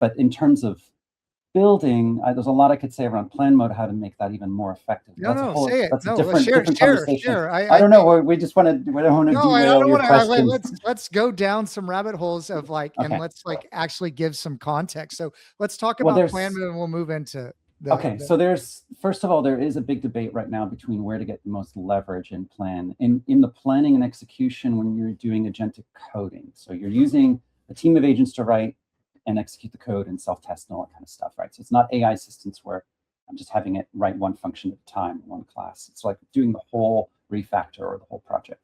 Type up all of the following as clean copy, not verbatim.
But in terms of building, there's a lot I could say around plan mode, how to make that even more effective. Say it. That's a No, different conversation. share. I don't know. We just want to. We don't want to No, I derail don't your want questions. let's go down some rabbit holes of like, and Okay. let's like actually give some context. So let's talk Well, about plan mode, and we'll move into the. So there's, first of all, there is a big debate right now between where to get the most leverage in plan. In the planning and execution, when you're doing agentic coding, so you're using a team of agents to write and execute the code and self-test and all that kind of stuff, right? So it's not AI assistance where I'm just having it write one function at a time, one class. It's like doing the whole refactor or the whole project.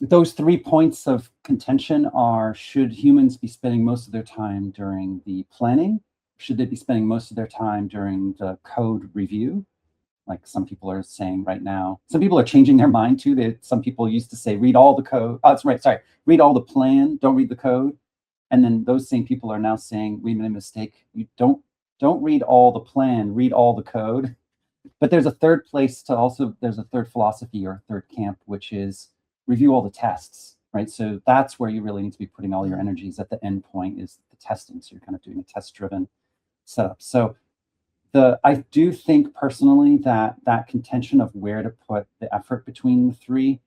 Those 3 points of contention are, should humans be spending most of their time during the planning? Should they be spending most of their time during the code review? Like some people are saying right now. Some people are changing their mind too. Some people used to say, read all the code. Oh, that's right, sorry. Read all the plan, don't read the code. And then those same people are now saying, we made a mistake. You don't read all the plan, read all the code. But there's a third place to also, there's a third philosophy or a third camp, which is review all the tests, right? So that's where you really need to be putting all your energies at the end point, is the testing. So you're kind of doing a test-driven setup. So I do think personally that contention of where to put the effort between the three,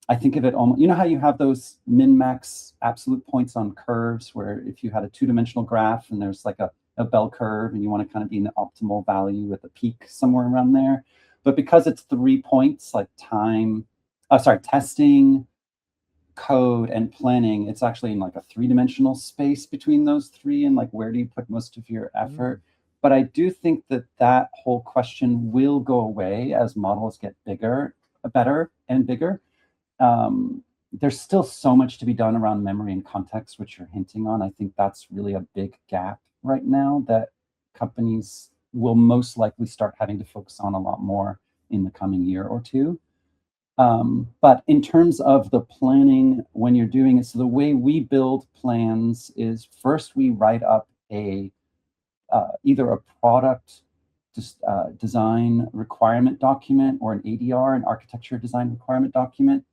I think of it almost, you know how you have those min-max absolute points on curves, where if you had a two-dimensional graph and there's like a bell curve and you want to kind of be in the optimal value at the peak somewhere around there. But because it's 3 points, like testing, code, and planning, it's actually in like a three-dimensional space between those three, and like where do you put most of your effort? But I do think that whole question will go away as models get better and bigger. There's still so much to be done around memory and context, which you're hinting on. I think that's really a big gap right now that companies will most likely start having to focus on a lot more in the coming year or two. But in terms of the planning, when you're doing it, so the way we build plans is first we write up either a product design requirement document or an ADR, an architecture design requirement document.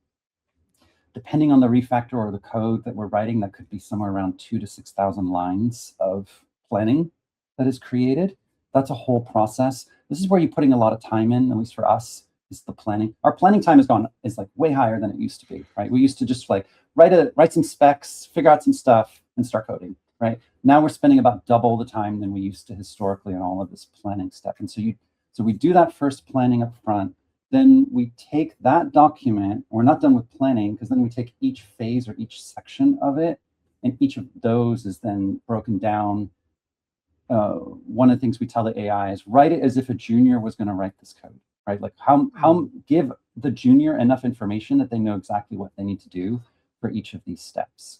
Depending on the refactor or the code that we're writing, that could be somewhere around 2,000 to 6,000 lines of planning that is created. That's a whole process. This is where you're putting a lot of time in, at least for us, is the planning. Our planning time is like way higher than it used to be, right? We used to just like write some specs, figure out some stuff, and start coding, right? Now we're spending about double the time than we used to historically on all of this planning stuff. And so we do that first planning up front. Then we take that document. We're not done with planning, because then we take each phase or each section of it, and each of those is then broken down. One of the things we tell the AI is write it as if a junior was going to write this code, right? Like how give the junior enough information that they know exactly what they need to do for each of these steps.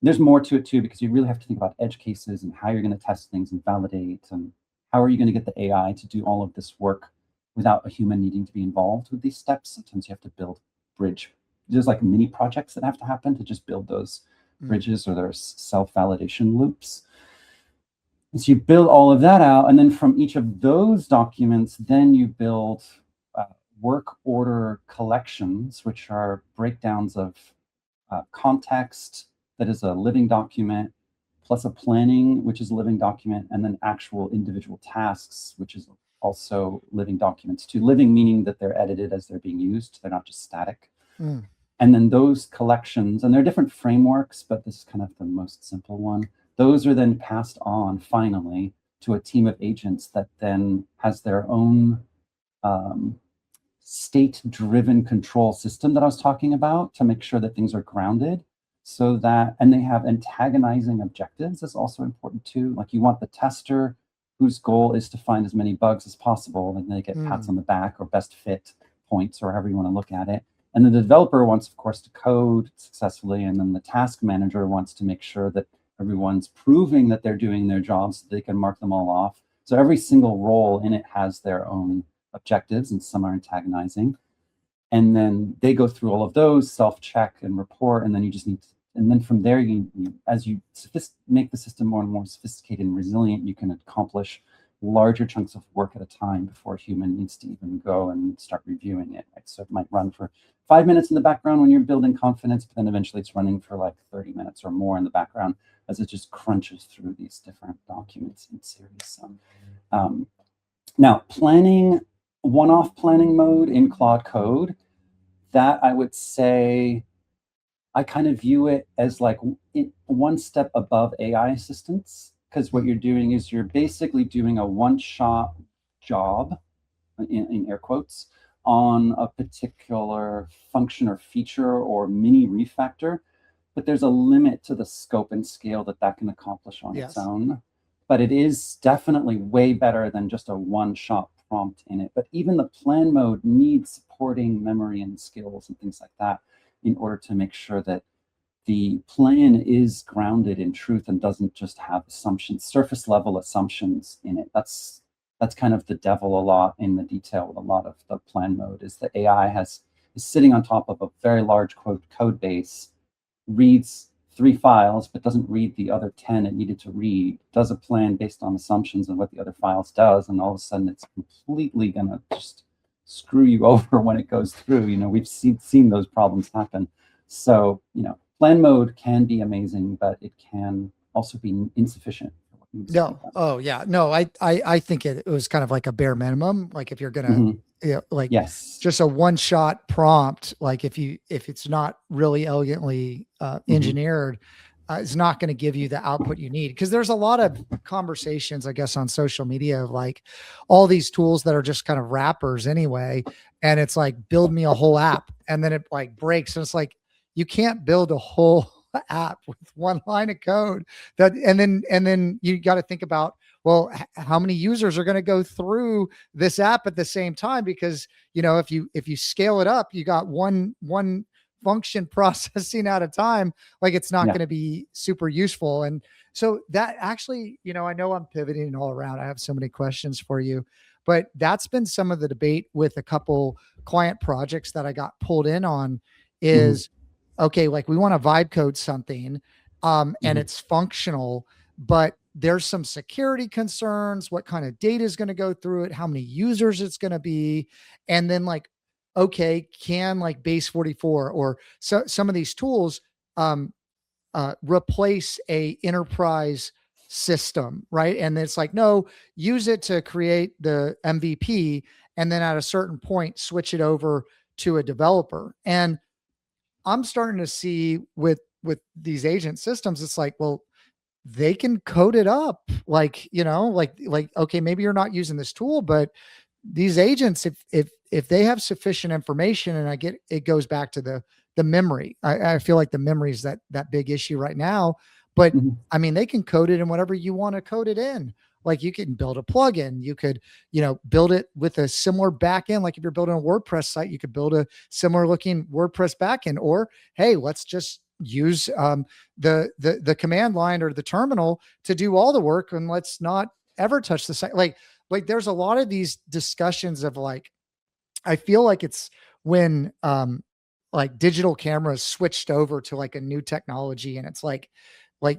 There's more to it too, because you really have to think about edge cases and how you're going to test things and validate, and how are you going to get the AI to do all of this work without a human needing to be involved with these steps. Sometimes you have to build bridge. There's like mini projects that have to happen to just build those bridges, or there's self-validation loops. And so you build all of that out, and then from each of those documents, then you build work order collections, which are breakdowns of context that is a living document, plus a planning, which is a living document, and then actual individual tasks, which is also living documents too. Living meaning that they're edited as they're being used. They're not just static. And then those collections, and they're different frameworks, but this is kind of the most simple one. Those are then passed on finally to a team of agents that then has their own state-driven control system that I was talking about, to make sure that things are grounded. So that, and they have antagonizing objectives is also important too. Like you want the tester whose goal is to find as many bugs as possible, and they get pats on the back or best fit points, or however you want to look at it. And then the developer wants, of course, to code successfully, and then the task manager wants to make sure that everyone's proving that they're doing their jobs so they can mark them all off. So every single role in it has their own objectives, and some are antagonizing. And then they go through all of those, self-check and report, and then you just need to, and then from there, as you make the system more and more sophisticated and resilient, you can accomplish larger chunks of work at a time before a human needs to even go and start reviewing it. Right? So it might run for 5 minutes in the background when you're building confidence, but then eventually it's running for like 30 minutes or more in the background as it just crunches through these different documents in series. Now, planning, one-off planning mode in Claude Code, that I would say, I kind of view it as like one step above AI assistance, because what you're doing is you're basically doing a one-shot job, in air quotes, on a particular function or feature or mini refactor, but there's a limit to the scope and scale that that can accomplish on its own. But it is definitely way better than just a one-shot prompt in it. But even the plan mode needs supporting memory and skills and things like that in order to make sure that the plan is grounded in truth and doesn't just have assumptions, surface level assumptions in it. That's kind of the devil a lot in the detail with a lot of the plan mode, is that AI is sitting on top of a very large code base, reads 3 files, but doesn't read the other 10 it needed to read, does a plan based on assumptions of what the other files does, and all of a sudden it's completely gonna just screw you over when it goes through. We've seen those problems happen. So, plan mode can be amazing, but it can also be insufficient. No. Oh yeah. No, I think it was kind of like a bare minimum. Like if you're gonna, like just a one-shot prompt, like if it's not really elegantly engineered, it's not going to give you the output you need. Because there's a lot of conversations, I guess, on social media of like all these tools that are just kind of wrappers anyway, and it's like build me a whole app, and then it like breaks, and it's like you can't build a whole app with one line of code. And then you got to think about, well, how many users are going to go through this app at the same time? Because if you scale it up, you got one function processing at a time. Like it's not going to be super useful. And so that actually, I know I'm pivoting all around. I have so many questions for you, but that's been some of the debate with a couple client projects that I got pulled in on is, okay, like we want to vibe code something, and it's functional, but there's some security concerns. What kind of data is going to go through it? How many users it's going to be? And then like, okay, can like base 44 or some of these tools replace a enterprise system, right? And it's like, no, use it to create the MVP, and then at a certain point, switch it over to a developer. And I'm starting to see with these agent systems, it's like, well, they can code it up, like, like, okay, maybe you're not using this tool, but these agents, if they have sufficient information, and I get, it goes back to the memory. I feel like the memory is that big issue right now, but I mean, they can code it in whatever you want to code it in. Like you can build a plugin, you could, build it with a similar backend. Like if you're building a WordPress site, you could build a similar looking WordPress backend, or, hey, let's just use the command line or the terminal to do all the work, and let's not ever touch the site. Like there's a lot of these discussions of like, I feel like it's when like digital cameras switched over to like a new technology, and it's like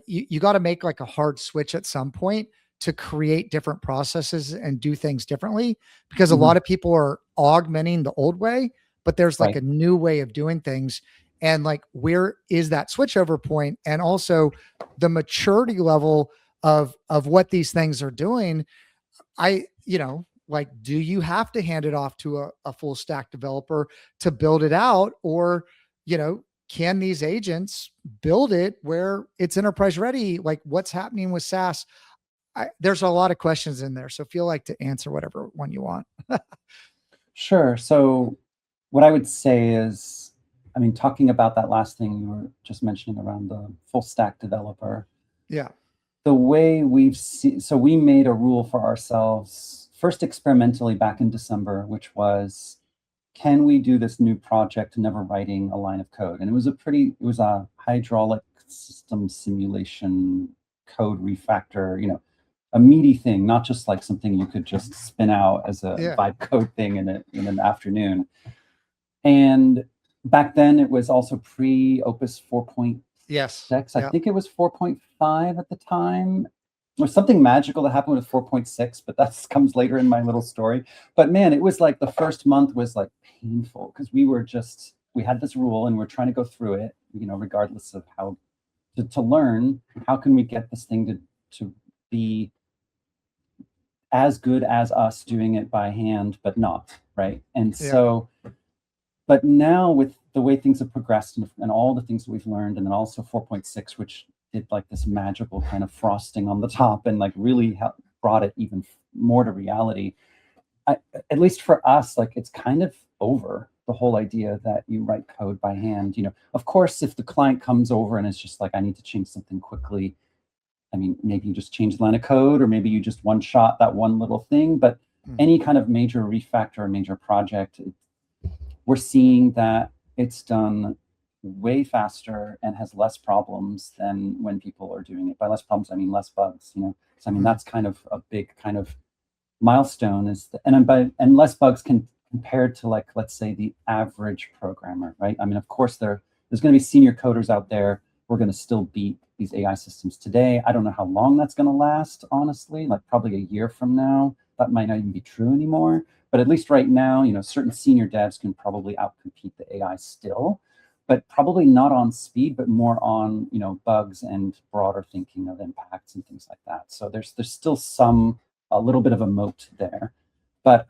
you got to make like a hard switch at some point to create different processes and do things differently, because a lot of people are augmenting the old way, but there's like a new way of doing things. And like, where is that switchover point? And also the maturity level of what these things are doing. Like, do you have to hand it off to a full stack developer to build it out? Or, can these agents build it where it's enterprise ready? Like what's happening with SaaS? There's a lot of questions in there, so feel like to answer whatever one you want. Sure. So what I would say is, I mean, talking about that last thing you were just mentioning around the full stack developer. Yeah. The way we've seen, so we made a rule for ourselves first experimentally back in December, which was, can we do this new project never writing a line of code? And it was a hydraulic system simulation code refactor, a meaty thing, not just like something you could just spin out as a vibe code thing in an afternoon. And back then it was also pre Opus 4.6. Yes. I think it was 4.5 at the time. There's something magical that happened with 4.6, but that comes later in my little story. But man, it was like the first month was like painful, because we had this rule and we're trying to go through it, regardless of how to learn how can we get this thing to be as good as us doing it by hand, but not, right? And Yeah. so, but now with the way things have progressed and all the things that we've learned, and then also 4.6, which did like this magical kind of frosting on the top and like really brought it even more to reality. At least for us, like it's kind of over the whole idea that you write code by hand. Of course, if the client comes over and it's just like, I need to change something quickly, I mean, maybe you just change the line of code, or maybe you just one shot that one little thing. But any kind of major refactor or major project, we're seeing that it's done way faster and has less problems than when people are doing it. By less problems, I mean less bugs. So I mean, that's kind of a big kind of milestone and less bugs compared to, like, let's say the average programmer, right? I mean, of course there's going to be senior coders out there. We're going to still beat these AI systems today. I don't know how long that's going to last, honestly. Like probably a year from now, that might not even be true anymore. But at least right now, certain senior devs can probably outcompete the AI still, but probably not on speed, but more on bugs and broader thinking of impacts and things like that. So there's still a little bit of a moat there. But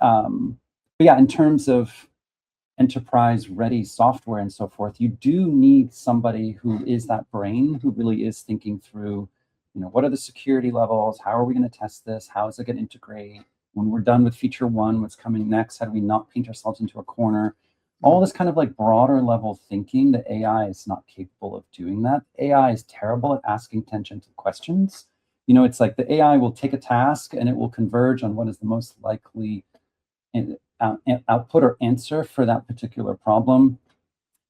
yeah, in terms of enterprise ready software and so forth, you do need somebody who is that brain, who really is thinking through, what are the security levels? How are we going to test this? How is it going to integrate? When we're done with feature one, what's coming next? How do we not paint ourselves into a corner? All this kind of like broader level thinking. The AI is not capable of doing that. AI is terrible at asking tangential questions. It's like the AI will take a task and it will converge on what is the most likely output or answer for that particular problem.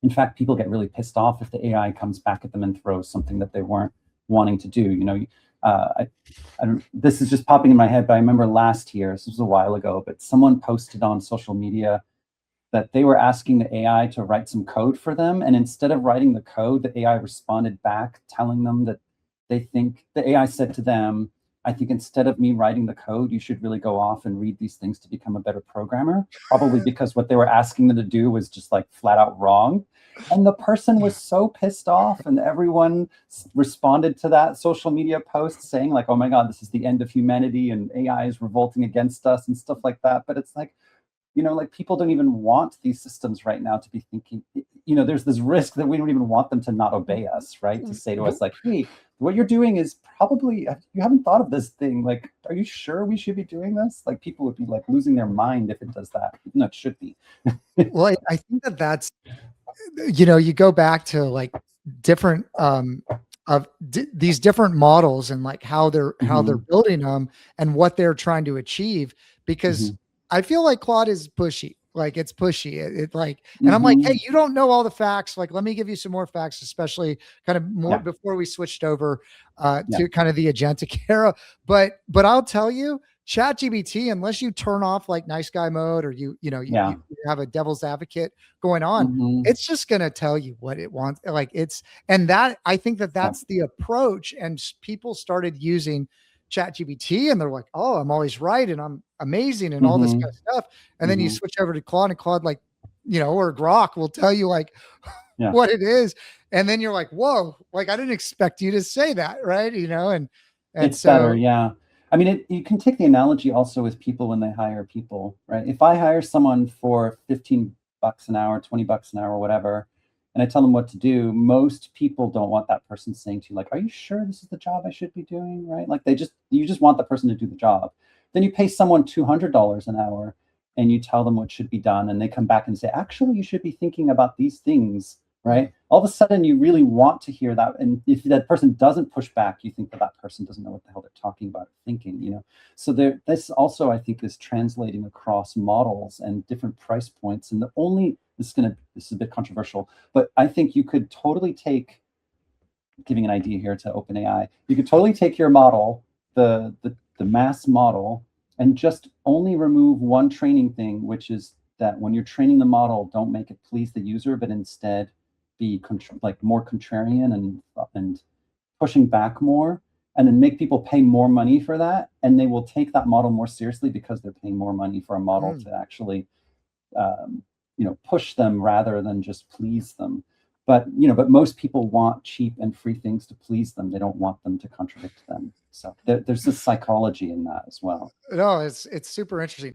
In fact, people get really pissed off if the AI comes back at them and throws something that they weren't wanting to do. This is just popping in my head, but I remember last year, this was a while ago, but someone posted on social media that they were asking the AI to write some code for them. And instead of writing the code, the AI responded back telling them that the AI said to them, I think instead of me writing the code, you should really go off and read these things to become a better programmer, probably because what they were asking them to do was just like flat out wrong. And the person was so pissed off, and everyone responded to that social media post saying like, oh my God, this is the end of humanity and AI is revolting against us and stuff like that. But it's like, like people don't even want these systems right now to be thinking, there's this risk that we don't even want them to not obey us, right? To say to us like, hey, what you're doing is probably, you haven't thought of this thing. Like, are you sure we should be doing this? Like people would be like losing their mind if it does that. No, it should be. Well, I think that's, you go back to like different, these different models and like how they're building them and what they're trying to achieve, because I feel like Claude is pushy. Like it's pushy. It like, and I'm like, hey, you don't know all the facts. Like, let me give you some more facts, especially kind of more before we switched over to kind of the agentic era. But I'll tell you, ChatGPT, unless you turn off like nice guy mode or you have a devil's advocate going on, it's just going to tell you what it wants. Like and that, I think that's the approach. And people started using ChatGPT and they're like, oh, I'm always right. And I'm amazing and all this kind of stuff. And then you switch over to Claude and Claude, like, or Grok will tell you like what it is. And then you're like, whoa, like I didn't expect you to say that. Right. And it's so better. Yeah. I mean, you can take the analogy also with people when they hire people, right? If I hire someone for $15 an hour, $20 an hour, whatever, and I tell them what to do, most people don't want that person saying to you, like, are you sure this is the job I should be doing, right? Like you just want the person to do the job. Then you pay someone $200 an hour and you tell them what should be done. And they come back and say, actually, you should be thinking about these things, right? All of a sudden you really want to hear that. And if that person doesn't push back, you think that person doesn't know what the hell they're talking about or thinking, So this also, I think, is translating across models and different price points. And this is a bit controversial, but I think you could totally giving an idea here to OpenAI, you could totally take your model, the mass model, and just only remove one training thing, which is that when you're training the model, don't make it please the user, but instead be like more contrarian and pushing back more, and then make people pay more money for that, and they will take that model more seriously because they're paying more money for a model to actually push them rather than just please them. But but most people want cheap and free things to please them. They don't want them to contradict them. So there's this psychology in that as well. No, it's super interesting.